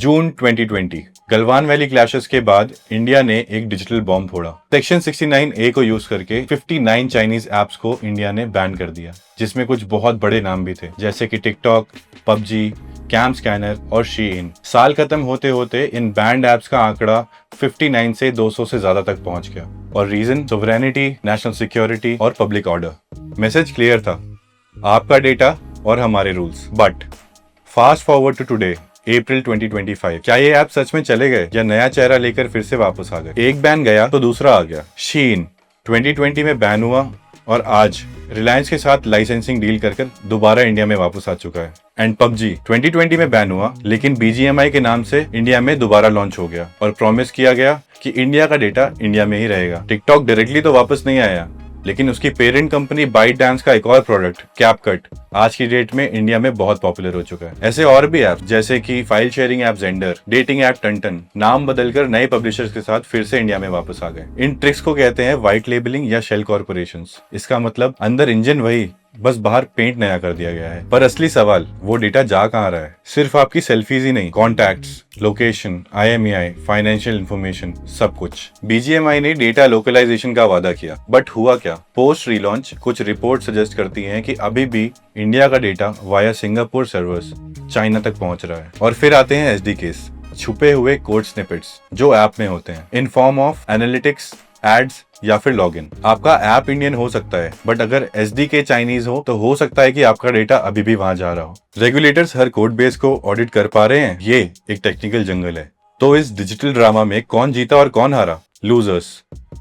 जून 2020 Galwan valley clashes के बाद India ने एक डिजिटल बॉम्ब फोड़ा। सेक्शन 69A को यूज करके 59 चाइनीज ऐप्स को इंडिया ने बैन कर दिया, जिसमें कुछ बहुत बड़े नाम भी थे जैसे कि टिकटॉक, पबजी, कैम स्कैनर और शीइन। साल खत्म होते होते इन बैंड ऐप्स का आंकड़ा 59 से 200 से ज्यादा तक पहुंच गया। और रीजन सोवरेनिटी, नेशनल सिक्योरिटी और पब्लिक ऑर्डर। मैसेज क्लियर था, आपका डेटा और हमारे rules. But fast forward to today, April 2025, क्या ये ऐप सच में चले गए या नया चेहरा लेकर फिर से वापस आ गए? एक बैन गया तो दूसरा आ गया। शीइन 2020 में बैन हुआ और आज रिलायंस के साथ लाइसेंसिंग डील कर दोबारा इंडिया में वापस आ चुका है। एंड पबजी 2020 में बैन हुआ, लेकिन BGMI के नाम से इंडिया में दोबारा लॉन्च हो गया और प्रॉमिस किया गया कि इंडिया का डेटा इंडिया में ही रहेगा। टिकटॉक डायरेक्टली तो वापस नहीं आया, लेकिन उसकी पेरेंट कंपनी बाइटडांस का एक और प्रोडक्ट कैपकट आज की डेट में इंडिया में बहुत पॉपुलर हो चुका है। ऐसे और भी ऐप जैसे कि file sharing app Xender, dating app Tantan नाम बदलकर नए पब्लिशर्स के साथ फिर से इंडिया में वापस आ गए। इन ट्रिक्स को कहते हैं व्हाइट लेबलिंग या शेल कॉर्पोरेशंस। इसका मतलब अंदर इंजन वही, बस बाहर पेंट नया कर दिया गया है। पर असली सवाल, वो डेटा जा कहाँ रहा है? सिर्फ आपकी सेल्फीज ही नहीं, contacts, location, IMEI, financial information, सब कुछ। BGMI ने डेटा लोकलाइजेशन का वादा किया, बट हुआ क्या? पोस्ट रीलॉन्च कुछ रिपोर्ट सजेस्ट करती हैं कि अभी भी इंडिया का data via Singapore servers China तक पहुंच रहा है। और फिर आते हैं SDKs, छुपे हुए कोड स्निपेट्स जो ऐप में होते हैं in form of analytics, ads या फिर लॉगिन। आपका ऐप इंडियन हो सकता है, बट अगर SDK चाइनीज हो तो हो सकता है कि आपका डेटा अभी भी वहां जा रहा हो। रेगुलेटर्स हर कोड बेस को ऑडिट कर पा रहे हैं, ये एक टेक्निकल जंगल है। तो इस डिजिटल ड्रामा में कौन जीता और कौन हारा? लूजर्स।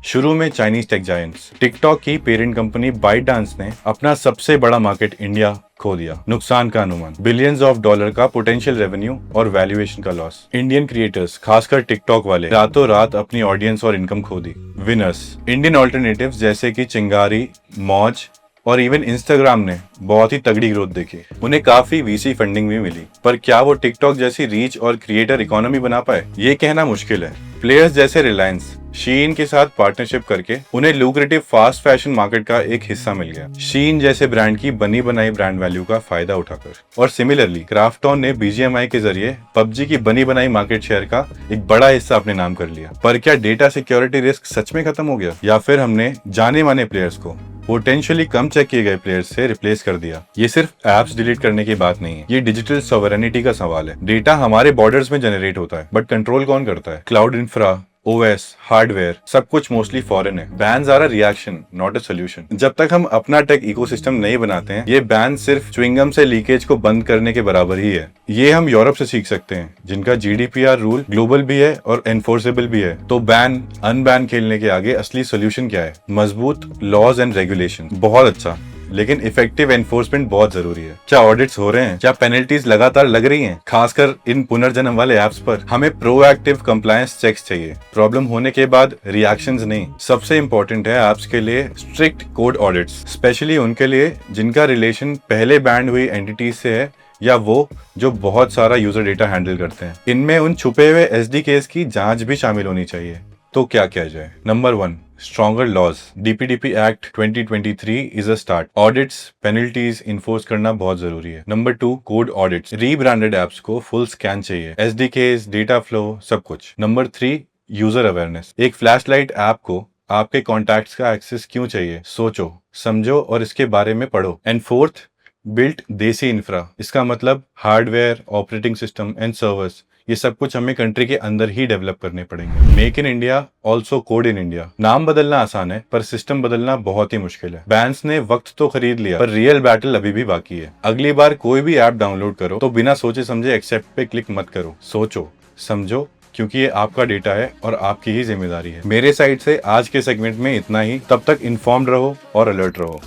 शुरू में चाइनीज टेक जायंट्स। टिकटॉक की पेरेंट कंपनी बाइटडांस ने अपना सबसे बड़ा मार्केट इंडिया खो दिया। नुकसान का अनुमान बिलियंस ऑफ डॉलर का पोटेंशियल रेवेन्यू और वैल्यूएशन का लॉस। इंडियन क्रिएटर्स, खासकर टिकटॉक वाले, रातों रात अपनी ऑडियंस और इनकम खो दी। विनर्स इंडियन ऑल्टरनेटिव्स जैसे कि चिंगारी, मौज और इवन इंस्टाग्राम ने बहुत ही तगड़ी ग्रोथ देखी। उन्हें काफी VC फंडिंग भी मिली, पर क्या वो टिकटॉक जैसी रीच और क्रिएटर इकोनॉमी बना पाए? ये कहना मुश्किल है। प्लेयर्स जैसे रिलायंस, शीइन के साथ पार्टनरशिप करके उन्हें लुक्रेटिव फास्ट फैशन मार्केट का एक हिस्सा मिल गया, शीइन जैसे ब्रांड की बनी बनाई ब्रांड वैल्यू का फायदा उठाकर। और सिमिलरली क्राफ्टॉन ने BGMI के जरिए पबजी की बनी बनाई मार्केट शेयर का एक बड़ा हिस्सा अपने नाम कर लिया। पर क्या डेटा सिक्योरिटी रिस्क सच में खत्म हो गया, या फिर हमने जाने माने प्लेयर्स को पोटेंशियली कम चेक किए गए प्लेयर्स से रिप्लेस कर दिया? ये सिर्फ एप्स डिलीट करने की बात नहीं है, ये डिजिटल सॉवरेनिटी का सवाल है। डेटा हमारे बॉर्डर्स में जनरेट होता है, बट कंट्रोल कौन करता है? क्लाउड इंफ्रा, OS, हार्डवेयर, सब कुछ मोस्टली फॉरेन है। Bans are a reaction, not a solution. जब तक हम अपना टेक इकोसिस्टम नहीं बनाते हैं, ये बैन सिर्फ च्युइंगम से लीकेज को बंद करने के बराबर ही है। ये हम यूरोप से सीख सकते हैं, जिनका GDPR रूल ग्लोबल भी है और एनफोर्सेबल भी है। तो बैन अनबैन खेलने के आगे असली सोल्यूशन क्या है? मजबूत लॉज एंड रेगुलेशन बहुत अच्छा, लेकिन इफेक्टिव एनफोर्समेंट बहुत जरूरी है। क्या ऑडिट्स हो रहे हैं? क्या पेनल्टीज लगातार लग रही हैं? खासकर इन पुनर्जन्म वाले ऐप्स पर हमें प्रोएक्टिव कंप्लायंस चेक्स चाहिए, प्रॉब्लम होने के बाद रिएक्शंस नहीं। सबसे इंपॉर्टेंट है ऐप्स के लिए स्ट्रिक्ट कोड ऑडिट्स, स्पेशली उनके लिए जिनका रिलेशन पहले बैंड हुई एंटिटीज से है या वो जो बहुत सारा यूजर डेटा हैंडल करते हैं। इनमें उन छुपे हुए SDKs की जांच भी शामिल होनी चाहिए। तो क्या किया जाए? Number 1, stronger laws. DPDP act 2023 is a start. Audits, penalties enforce करना बहुत जरूरी है। Number 2, code audits. Rebranded apps को फुल स्कैन चाहिए, SDKs, डेटा फ्लो, सब कुछ। Number 3, user awareness. एक फ्लैशलाइट ऐप को आपके कॉन्टैक्ट्स का एक्सेस क्यों चाहिए? सोचो, समझो और इसके बारे में पढ़ो। एंड 4th, बिल्ट देसी इंफ्रा। इसका मतलब hardware, operating system and servers, ये सब कुछ हमें कंट्री के अंदर ही डेवलप करने पड़ेंगे। Make in India, also code in India. नाम बदलना आसान है, पर सिस्टम बदलना बहुत ही मुश्किल है। बैंस ने वक्त तो खरीद लिया, पर रियल बैटल अभी भी बाकी है। अगली बार कोई भी ऐप डाउनलोड करो तो बिना सोचे समझे एक्सेप्ट पे क्लिक मत करो। सोचो, समझो, क्योंकि ये आपका डेटा है और आपकी ही जिम्मेदारी है। मेरे साइड से आज के सेगमेंट में इतना ही। तब तक इन्फॉर्म्ड रहो और अलर्ट रहो।